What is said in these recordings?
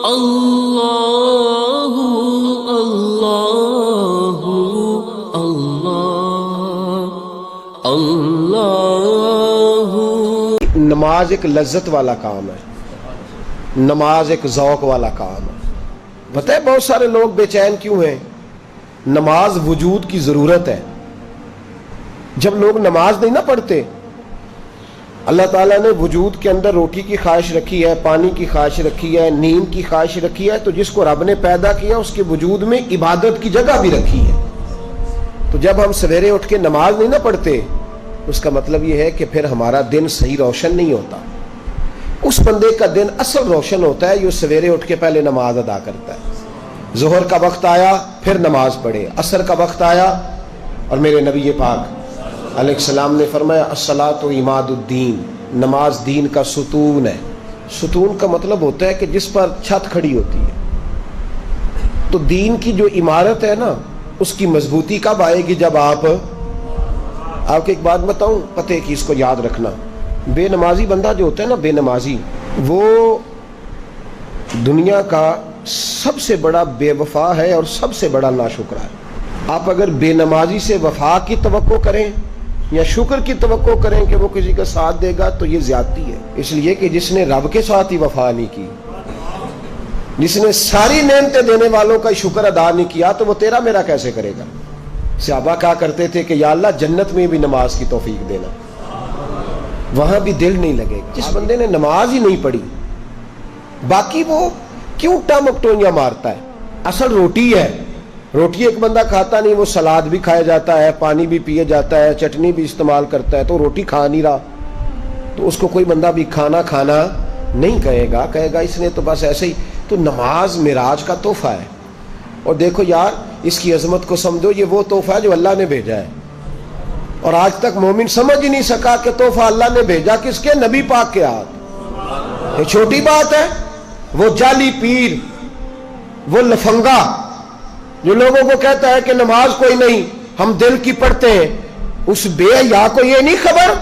اللہ اللہ اللہ اللہ۔ نماز ایک لذت والا کام ہے، نماز ایک ذوق والا کام ہے۔ پتہ ہے بہت سارے لوگ بے چین کیوں ہیں؟ نماز وجود کی ضرورت ہے۔ جب لوگ نماز نہیں نہ پڑھتے، اللہ تعالیٰ نے وجود کے اندر روٹی کی خواہش رکھی ہے، پانی کی خواہش رکھی ہے، نیند کی خواہش رکھی ہے، تو جس کو رب نے پیدا کیا اس کے وجود میں عبادت کی جگہ بھی رکھی ہے۔ تو جب ہم سویرے اٹھ کے نماز نہیں نہ پڑھتے، اس کا مطلب یہ ہے کہ پھر ہمارا دن صحیح روشن نہیں ہوتا۔ اس بندے کا دن اصل روشن ہوتا ہے جو سویرے اٹھ کے پہلے نماز ادا کرتا ہے۔ ظہر کا وقت آیا پھر نماز پڑھے، عصر کا وقت آیا، اور میرے نبی پاک علیہ السلام نے فرمایا الصلاۃ عماد الدین، نماز دین کا ستون ہے۔ ستون کا مطلب ہوتا ہے کہ جس پر چھت کھڑی ہوتی ہے۔ تو دین کی جو عمارت ہے نا، اس کی مضبوطی کب آئے گی؟ جب آپ کو ایک بات بتاؤں پتے کی، اس کو یاد رکھنا۔ بے نمازی بندہ جو ہوتا ہے نا، بے نمازی، وہ دنیا کا سب سے بڑا بے وفا ہے اور سب سے بڑا ناشکر ہے۔ آپ اگر بے نمازی سے وفا کی توقع کریں یا شکر کی توقع کریں کہ وہ کسی کا ساتھ دے گا، تو یہ زیادتی ہے۔ اس لیے کہ جس نے رب کے ساتھ ہی وفا نہیں کی، جس نے ساری نعمتیں دینے والوں کا شکر ادا نہیں کیا، تو وہ تیرا میرا کیسے کرے گا؟ صحابہ کہا کرتے تھے کہ یا اللہ جنت میں بھی نماز کی توفیق دینا، وہاں بھی دل نہیں لگے۔ جس بندے نے نماز ہی نہیں پڑھی، باقی وہ کیوں ٹامکٹوئیاں مارتا ہے؟ اصل روٹی ہے، روٹی ایک بندہ کھاتا نہیں، وہ سلاد بھی کھایا جاتا ہے، پانی بھی پیے جاتا ہے، چٹنی بھی استعمال کرتا ہے، تو روٹی کھا نہیں رہا۔ تو اس کو کوئی بندہ بھی کھانا نہیں کہے گا، کہے گا اس نے تو بس ایسے ہی۔ تو نماز معراج کا تحفہ ہے۔ اور دیکھو یار، اس کی عظمت کو سمجھو، یہ وہ تحفہ ہے جو اللہ نے بھیجا ہے، اور آج تک مومن سمجھ ہی نہیں سکا کہ تحفہ اللہ نے بھیجا کس کے؟ نبی پاک کے ہاتھ۔ یہ چھوٹی بات ہے؟ وہ جعلی پیر، وہ لفنگا جو لوگوں کو کہتا ہے کہ نماز کوئی نہیں، ہم دل کی پڑھتے ہیں، اس بے حیا کو یہ نہیں خبر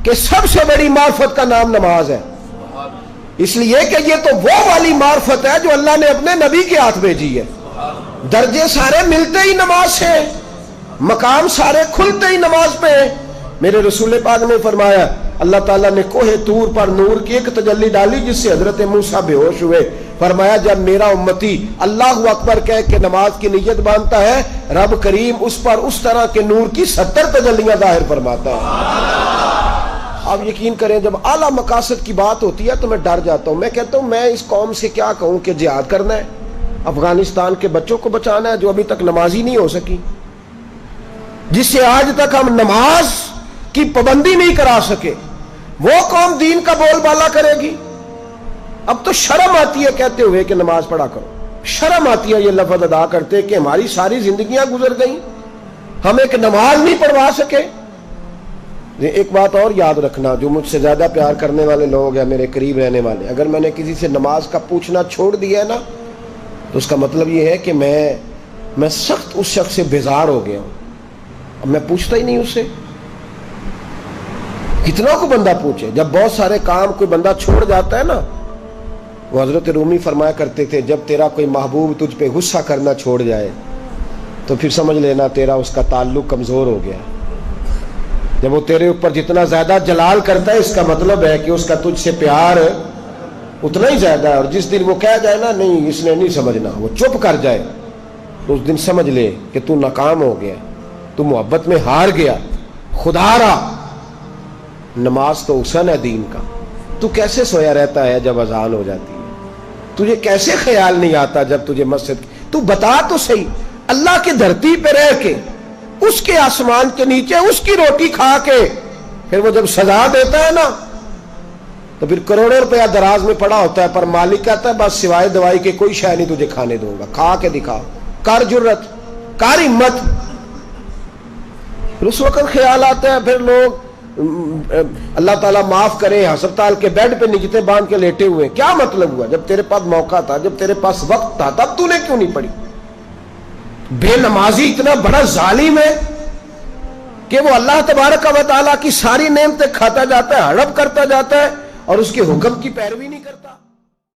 کہ سب سے بڑی معرفت کا نام نماز ہے۔ اس لیے کہ یہ تو وہ والی معرفت ہے جو اللہ نے اپنے نبی کے ہاتھ بھیجی ہے۔ درجے سارے ملتے ہی نماز سے، مقام سارے کھلتے ہی نماز پہ ہیں۔ میرے رسول پاک نے فرمایا اللہ تعالیٰ نے کوہ طور پر نور کی ایک تجلی ڈالی جس سے حضرت موسیٰ بے ہوش ہوئے۔ فرمایا جب میرا امتی اللہ اکبر کہہ کے نماز کی نیت باندھتا ہے، رب کریم اس پر اس طرح کے نور کی 70 تجلیاں ظاہر فرماتا ہے۔ آپ یقین کریں، جب اعلیٰ مقاصد کی بات ہوتی ہے تو میں ڈر جاتا ہوں۔ میں کہتا ہوں میں اس قوم سے کیا کہوں کہ جہاد کرنا ہے، افغانستان کے بچوں کو بچانا ہے جو ابھی تک نمازی نہیں ہو سکی، جس سے آج تک ہم نماز کی پابندی نہیں کرا سکے، وہ قوم دین کا بول بالا کرے گی؟ اب تو شرم آتی ہے کہتے ہوئے کہ نماز پڑھا کرو، شرم آتی ہے یہ لفظ ادا کرتے کہ ہماری ساری زندگیاں گزر گئیں، ہم ایک نماز نہیں پڑھوا سکے۔ ایک بات اور یاد رکھنا، جو مجھ سے زیادہ پیار کرنے والے لوگ ہیں، میرے قریب رہنے والے، اگر میں نے کسی سے نماز کا پوچھنا چھوڑ دیا ہے نا، تو اس کا مطلب یہ ہے کہ میں سخت اس شخص سے بیزار ہو گیا ہوں، اب میں پوچھتا ہی نہیں اس سے۔ کتنا کو بندہ پوچھے؟ جب بہت سارے کام کوئی بندہ چھوڑ جاتا ہے نا، وہ حضرت رومی فرمایا کرتے تھے جب تیرا کوئی محبوب تجھ پہ غصہ کرنا چھوڑ جائے تو پھر سمجھ لینا تیرا اس کا تعلق کمزور ہو گیا۔ جب وہ تیرے اوپر جتنا زیادہ جلال کرتا ہے، اس کا مطلب ہے کہ اس کا تجھ سے پیار اتنا ہی زیادہ ہے۔ اور جس دن وہ کہہ جائے نا نہیں اس نے نہیں سمجھنا، وہ چپ کر جائے، تو اس دن سمجھ لے کہ تو ناکام ہو گیا، تو محبت میں ہار گیا، خدا را۔ نماز تو حسن ہے دین کا۔ تو کیسے سویا رہتا ہے جب اذان ہو جاتی ہے؟ تجھے کیسے خیال نہیں آتا جب تجھے مسجد؟ تو بتا تو صحیح، اللہ کی دھرتی پہ رہ کے، اس کے آسمان کے نیچے اس کی روٹی کھا کے، پھر وہ جب سزا دیتا ہے نا، تو پھر کروڑوں روپیہ دراز میں پڑا ہوتا ہے، پر مالک کہتا ہے بس سوائے دوائی کے کوئی شے نہیں تجھے کھانے دوں گا، کھا کے دکھا، کر جرت، کر ہمت۔ پھر اس وقت خیال آتا ہے، پھر لوگ اللہ تعالیٰ معاف کرے ہسپتال کے بیڈ پہ نجتے باندھ کے لیٹے ہوئے۔ کیا مطلب ہوا؟ جب تیرے پاس موقع تھا، جب تیرے پاس وقت تھا، تب تو نے کیوں نہیں پڑھی؟ بے نمازی اتنا بڑا ظالم ہے کہ وہ اللہ تبارک و تعالیٰ کی ساری نعمتیں کھاتا جاتا ہے، ہڑپ کرتا جاتا ہے، اور اس کے حکم کی پیروی نہیں